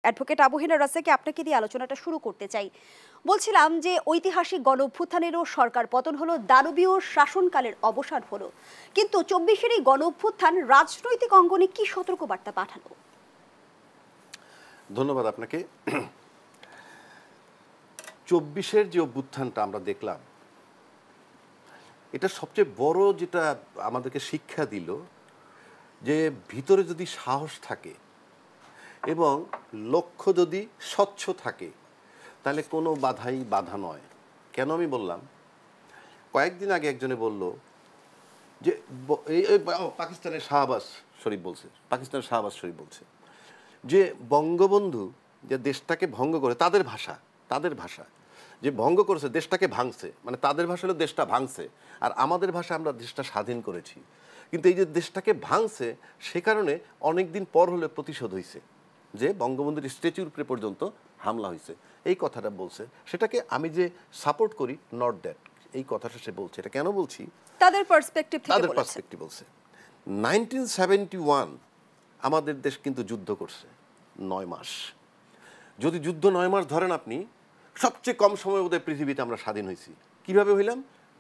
Advocate Abu Hena রাজাকে আপনাকে দিয়ে আলোচনাটা শুরু করতে চাই। বলছিলাম যে ঐতিহাসিক গণ অভ্যুত্থানেরও সরকার পতন হলো, দানবীয় শাসনকালের অবসান হলো, কিন্তু 24-এর এই গণ অভ্যুত্থান রাজনৈতিক অঙ্গনে কি সতর্কবার্তা পাঠালো? ধন্যবাদ আপনাকে। 24-এর যে অভ্যুত্থানটা আমরা দেখলাম, এটা সবচেয়ে বড় যেটা আমাদেরকে শিক্ষা দিল যে ভিতরে যদি সাহস থাকে এবং লক্ষ্য যদি স্বচ্ছ থাকে তাহলে কোনো বাধাই বাধা নয়। কেন আমি বললাম, কয়েকদিন আগে একজনে বলল যে পাকিস্তানের শাহবাজ শরীফ বলছে যে বঙ্গবন্ধু যে দেশটাকে ভঙ্গ করে, তাদের ভাষা যে ভঙ্গ করেছে, দেশটাকে ভাঙছে, মানে তাদের ভাষা হলো দেশটা ভাঙছে, আর আমাদের ভাষা আমরা দেশটা স্বাধীন করেছি। কিন্তু এই যে দেশটাকে ভাঙছে সে কারণে অনেক দিন পর হলে প্রতিশোধ হয়েছে, যে বঙ্গবন্ধুর স্ট্যাচুর উপরে পর্যন্ত হামলা হয়েছে, এই কথাটা বলছে। সেটাকে আমি যে সাপোর্ট করি, নট দ্যাট, এই কথাটা সে বলছে। এটা কেন বলছি? তাদের পার্সপেক্টিভ বলছে। 1971 আমাদের দেশ কিন্তু যুদ্ধ করছে 9 মাস। যদি যুদ্ধ 9 মাস ধরেন আপনি, সবচেয়ে কম সময়ের মধ্যে পৃথিবীতে আমরা স্বাধীন হয়েছি। কিভাবে হইলাম?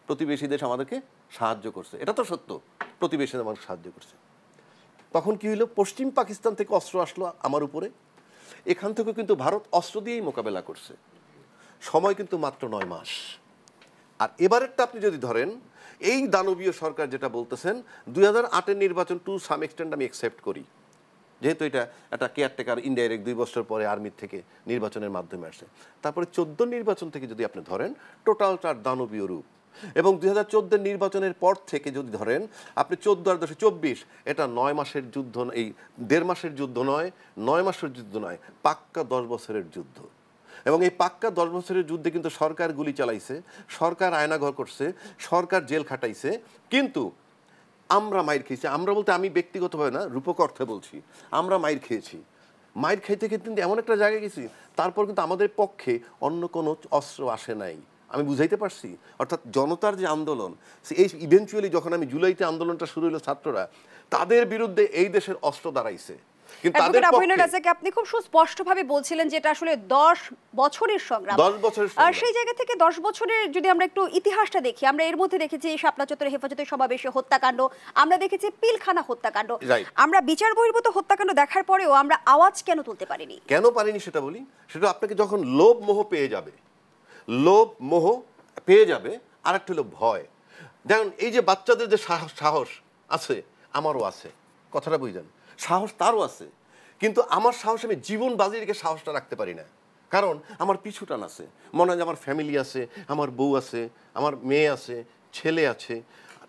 প্রতিবেশী দেশ আমাদেরকে সাহায্য করছে, এটা তো সত্য, প্রতিবেশী দেশ আমাদের সাহায্য করছে। তখন কি হইল? পশ্চিম পাকিস্তান থেকে অস্ত্র আসলো আমার উপরে, এখান থেকেও কিন্তু ভারত অস্ত্র দিয়েই মোকাবেলা করছে। সময় কিন্তু মাত্র 9 মাস। আর এবারেরটা আপনি যদি ধরেন, এই দানবীয় সরকার যেটা বলতেছেন, 2008-এর নির্বাচন টু সাম এক্সটেন্ট আমি অ্যাকসেপ্ট করি, যেহেতু এটা একটা কেয়ারটেকার ইনডাইরেক্ট 2 বছর পরে আর্মির থেকে নির্বাচনের মাধ্যমে আসে। তারপরে 14 নির্বাচন থেকে যদি আপনি ধরেন, টোটাল তার দানবীয় রূপ। এবং 2014 নির্বাচনের পর থেকে যদি ধরেন আপনি 14 আর 10 24, এটা 9 মাসের যুদ্ধ, এই 1.5 মাসের যুদ্ধ নয়, 9 মাসের যুদ্ধ নয়, পাক্কা 10 বছরের যুদ্ধ। এবং এই পাক্কা 10 বছরের যুদ্ধে কিন্তু সরকার গুলি চালাইছে, সরকার আয়নাঘর করছে, সরকার জেল খাটাইছে, কিন্তু আমরা মাইর খেয়েছি। আমরা বলতে আমি ব্যক্তিগতভাবে না, রূপক অর্থে বলছি, আমরা মাইর খেয়েছি। মাইর খাইতে কিন্তু এমন একটা জায়গায় গেছি, তারপর কিন্তু আমাদের পক্ষে অন্য কোনো অস্ত্র আসে নাই। আমি বুঝাইতে পারছি? অর্থাৎ জনতার যে আন্দোলন, এই ইভেনচুয়ালি যখন আমি জুলাইতে আন্দোলনটা শুরু হলো, ছাত্ররা তাদের বিরুদ্ধে এই দেশের অস্ত্র দাঁড়াইছে। কিন্তু তাদের পক্ষে আপনি খুব সুস্পষ্টভাবে বলছিলেন যে এটা আসলে 10 বছরের সংগ্রাম। 10 বছরের আর সেই জায়গা থেকে 10 বছরের যদি আমরা একটু ইতিহাসটা দেখি, আমরা এর মধ্যে দেখেছি শাপলা চত্বরে হেফাজতে সমাবেশে হত্যাকাণ্ড, আমরা দেখেছি পিলখানা হত্যাকাণ্ড। আমরা বিচার বহির্ভূত হত্যাকাণ্ড দেখার পরেও আমরা আওয়াজ কেন তুলতে পারিনি? কেন পারিনি সেটা বলি। সেটা আপনাকে যখন লোভ মোহ পেয়ে যাবে, আর একটা হলো ভয়। দেখুন, এই যে বাচ্চাদের যে সাহস আছে, আমারও আছে, কথাটা বুঝলেন? সাহস তারও আছে, কিন্তু আমার সাহস, আমি জীবন বাজি রেখে সাহসটা রাখতে পারি না। কারণ আমার পিছুটান আছে, মনে হয় যে আমার ফ্যামিলি আছে, আমার বউ আছে, আমার মেয়ে আছে, ছেলে আছে,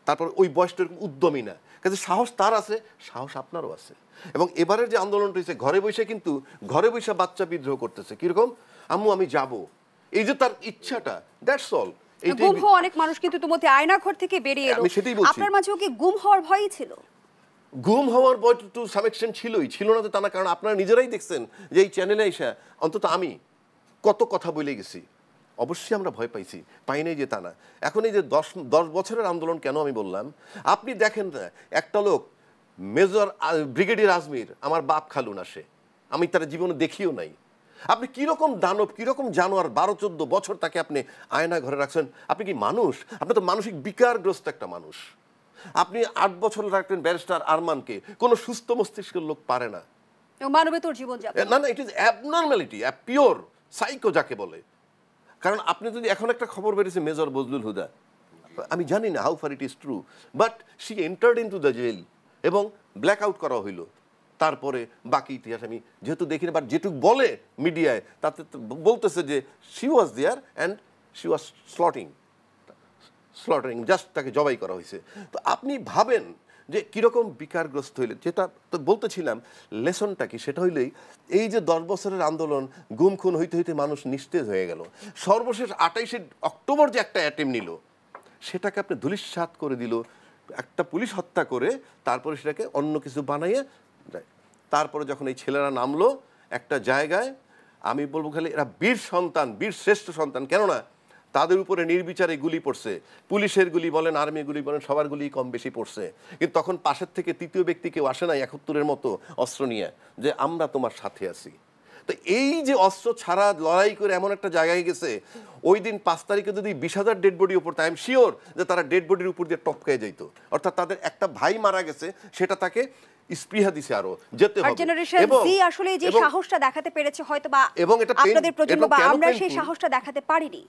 তারপর ওই বয়সটা উদ্যমী না, কাজে সাহস তার আছে, সাহস আপনারও আছে। এবং এবারের যে আন্দোলনটা হয়েছে, ঘরে বসে বাচ্চা বিদ্রোহ করতেছে, কিরকম? আম্মু আমি যাব, এই যে তার ইচ্ছাটা, দ্যাটস অল। গুম হওয়া অনেক মানুষ কিন্তু ইতিমধ্যে আয়নাঘর থেকে বেরিয়ে এলো, আপনার মাঝেও কি গুম হওয়ার ভয়ই ছিল? গুম হওয়ার ভয় টু সাম এক্সটেন্ট ছিল না তো তা না, কারণ আপনারা নিজেরাই দেখছেন যে এই চ্যানেলে এসে অন্তত আমি কত কথা বলে গেছি। অবশ্যই আমরা ভয় পাই নাই যে তা না। এখন এই যে 10 বছরের আন্দোলন কেন আমি বললাম, আপনি দেখেন না, একটা লোক মেজর ব্রিগেডিয়ার আজমির, আমার বাপ খালু না, সে, আমি তার জীবনে দেখিও নাই। আপনি কিরকম দানব, কিরকম জানোয়ার, 12-14 বছর তাকে আপনি আয়না ঘরে রাখছেন। আপনি কি মানুষ? আপনি তো মানসিক বিকারগ্রস্ত একটা মানুষ। আপনি 8 বছর রাখলেন ব্যারিস্টার আরমানকে, কোনো সুস্থ মস্তিষ্কের লোক পারে না। মানবেতর জীবনযাপন না, it is abnormality, pure psycho যাকে বলে। কারণ আপনি যদি এখন একটা খবর বেরিয়েছে মেজর বজলুল হুদা, আমি জানি না how far it is true, but she entered into the jail এবং ব্ল্যাক আউট করা হইল। তারপরে বাকি ইতিহাস আমি যেহেতু দেখি না, বাট যেটুকু বলে মিডিয়ায় তাতে বলতেছে যে she was there and she was slaughtering, just তাকে জবাই করা হয়েছে। তো আপনি ভাবেন যে কীরকম বিকারগ্রস্ত হইলে, যেটা তো বলতেছিলাম লেসনটা কি, সেটা হইলেই এই যে 10 বছরের আন্দোলন, গুম খুন হইতে মানুষ নিস্তেজ হয়ে গেল। সর্বশেষ 28শে অক্টোবর যে একটা অ্যাটেম্প নিল, সেটাকে আপনি ধূলিসাৎ করে দিল, একটা পুলিশ হত্যা করে, তারপরে সেটাকে অন্য কিছু বানাইয়ে যায়। তারপরে যখন এই ছেলেরা নামলো একটা জায়গায়, আমি বলবো খালি এরা বীর সন্তান, বীর শ্রেষ্ঠ সন্তান। কেননা তাদের উপরে নির্বিচারে গুলি পড়ছে, পুলিশের গুলি বলেন, আর্মি গুলি বলেন, সবার গুলি কম বেশি পড়ছে। কিন্তু তখন পাশের থেকে তৃতীয় ব্যক্তি কেউ আসে নাই 71-এর মতো অস্ত্র নিয়ে যে আমরা তোমার সাথে আছি। তো এই যে অস্ত্র ছাড়া লড়াই করে এমন একটা জায়গায় গেছে, ওই দিন ৫ তারিখে যদি ২০,০০০ ডেড বডি উপর, আই এম শিওর যে তারা ডেড বডির উপর দিয়ে টপকায় যাইতো। অর্থাৎ তাদের একটা ভাই মারা গেছে, সেটা তাকে স্পৃহা দিছে আরো যেতে হবে। জেনারেশন জি আসলে যে সাহসটা দেখাতে পেরেছে হয়তো বা এবং এটা আপনাদের প্রজন্ম বা আমরা সেই সাহসটা দেখাতে পারিনি।